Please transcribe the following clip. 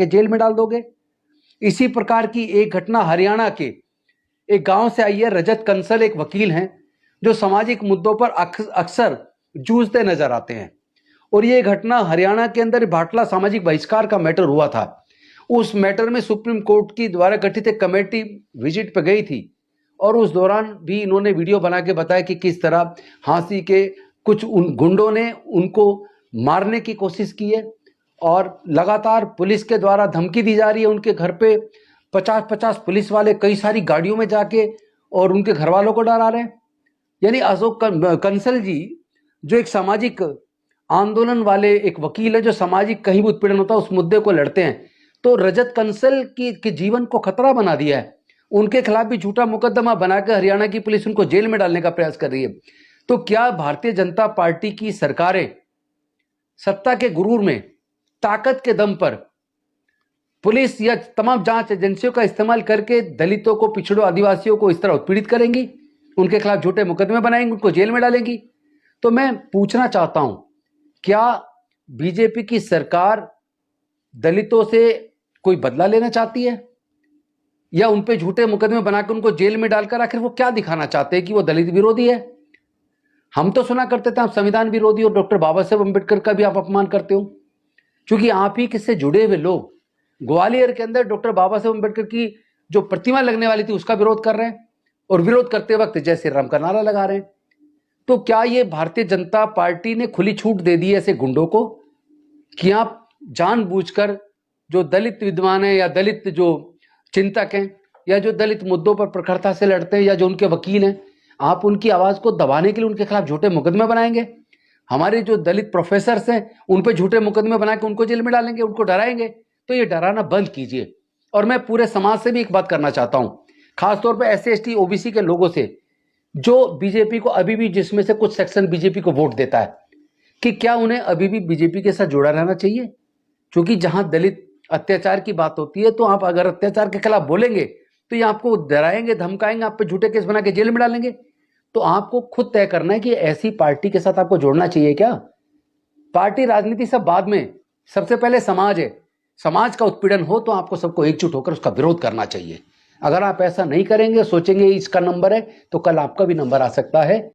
के जेल में डाल दोगे। इसी प्रकार की एक घटना हरियाणा के एक गांव से आई है। रजत कंसल एक वकील हैं जो सामाजिक मुद्दों पर अक्सर जूझते नजर आते हैं, और ये घटना हरियाणा के अंदर भाटला सामाजिक बहिष्कार का मैटर हुआ था। उस मैटर में सुप्रीम कोर्ट की द्वारा गठित एक कमेटी विजिट पे गई थी, और उस दौरान भी इन्होंने वीडियो बना के बताया कि किस तरह हांसी के कुछ उन गुंडों ने उनको मारने की कोशिश की है, और लगातार पुलिस के द्वारा धमकी दी जा रही है। उनके घर पे 50-50 पुलिस वाले कई सारी गाड़ियों में जाके और उनके घर वालों को डरा रहे हैं। यानी अशोक कंसल जी जो एक सामाजिक आंदोलन वाले एक वकील है, जो सामाजिक कहीं भी उत्पीड़न होता है उस मुद्दे को लड़ते हैं, तो रजत कंसल के जीवन को खतरा बना दिया है। उनके खिलाफ भी झूठा मुकदमा बनाकर हरियाणा की पुलिस उनको जेल में डालने का प्रयास कर रही है। तो क्या भारतीय जनता पार्टी की सरकारें सत्ता के गुरूर में ताकत के दम पर पुलिस या तमाम जांच एजेंसियों का इस्तेमाल करके दलितों को, पिछड़ों, आदिवासियों को इस तरह उत्पीड़ित करेंगी, उनके खिलाफ झूठे मुकदमे बनाएंगी, उनको जेल में डालेंगी? तो मैं पूछना चाहता हूं, क्या बीजेपी की सरकार दलितों से कोई बदला लेना चाहती है, या उन पे झूठे मुकदमे बनाकर उनको जेल में डालकर आखिर वो क्या दिखाना चाहते हैं कि वो दलित विरोधी है? हम तो सुना करते थे आप संविधान विरोधी और डॉक्टर बाबा साहेब अम्बेडकर का भी आप अपमान करते हो, क्योंकि आप ही किससे जुड़े हुए लोग ग्वालियर के अंदर डॉक्टर बाबा साहेब अम्बेडकर की जो प्रतिमा लगने वाली थी उसका विरोध कर रहे हैं, और विरोध करते वक्त जय श्री राम का नारा लगा रहे हैं। तो क्या ये भारतीय जनता पार्टी ने खुली छूट दे दी है ऐसे गुंडों को कि आप जानबूझकर जो दलित विद्वान है या दलित जो चिंतक हैं या जो दलित मुद्दों पर प्रखरता से लड़ते हैं या जो उनके वकील हैं, आप उनकी आवाज को दबाने के लिए उनके खिलाफ झूठे मुकदमे बनाएंगे? हमारे जो दलित प्रोफेसर्स हैं उन पर झूठे मुकदमे बना के उनको जेल में डालेंगे, उनको डराएंगे? तो ये डराना बंद कीजिए। और मैं पूरे समाज से भी एक बात करना चाहता हूं, खासतौर पर SC ST OBC के लोगों से जो बीजेपी को अभी भी, जिसमें से कुछ सेक्शन बीजेपी को वोट देता है, कि क्या उन्हें अभी भी बीजेपी के साथ जुड़ा रहना चाहिए? क्योंकि जहां दलित अत्याचार की बात होती है तो आप अगर अत्याचार के खिलाफ बोलेंगे तो ये आपको डराएंगे, धमकाएंगे, आप पे झूठे केस बना के जेल में डालेंगे। तो आपको खुद तय करना है कि ऐसी पार्टी के साथ आपको जोड़ना चाहिए क्या? पार्टी राजनीति सब बाद में, सबसे पहले समाज है। समाज का उत्पीड़न हो तो आपको सबको एकजुट होकर उसका विरोध करना चाहिए। अगर आप ऐसा नहीं करेंगे, सोचेंगे इसका नंबर है, तो कल आपका भी नंबर आ सकता है।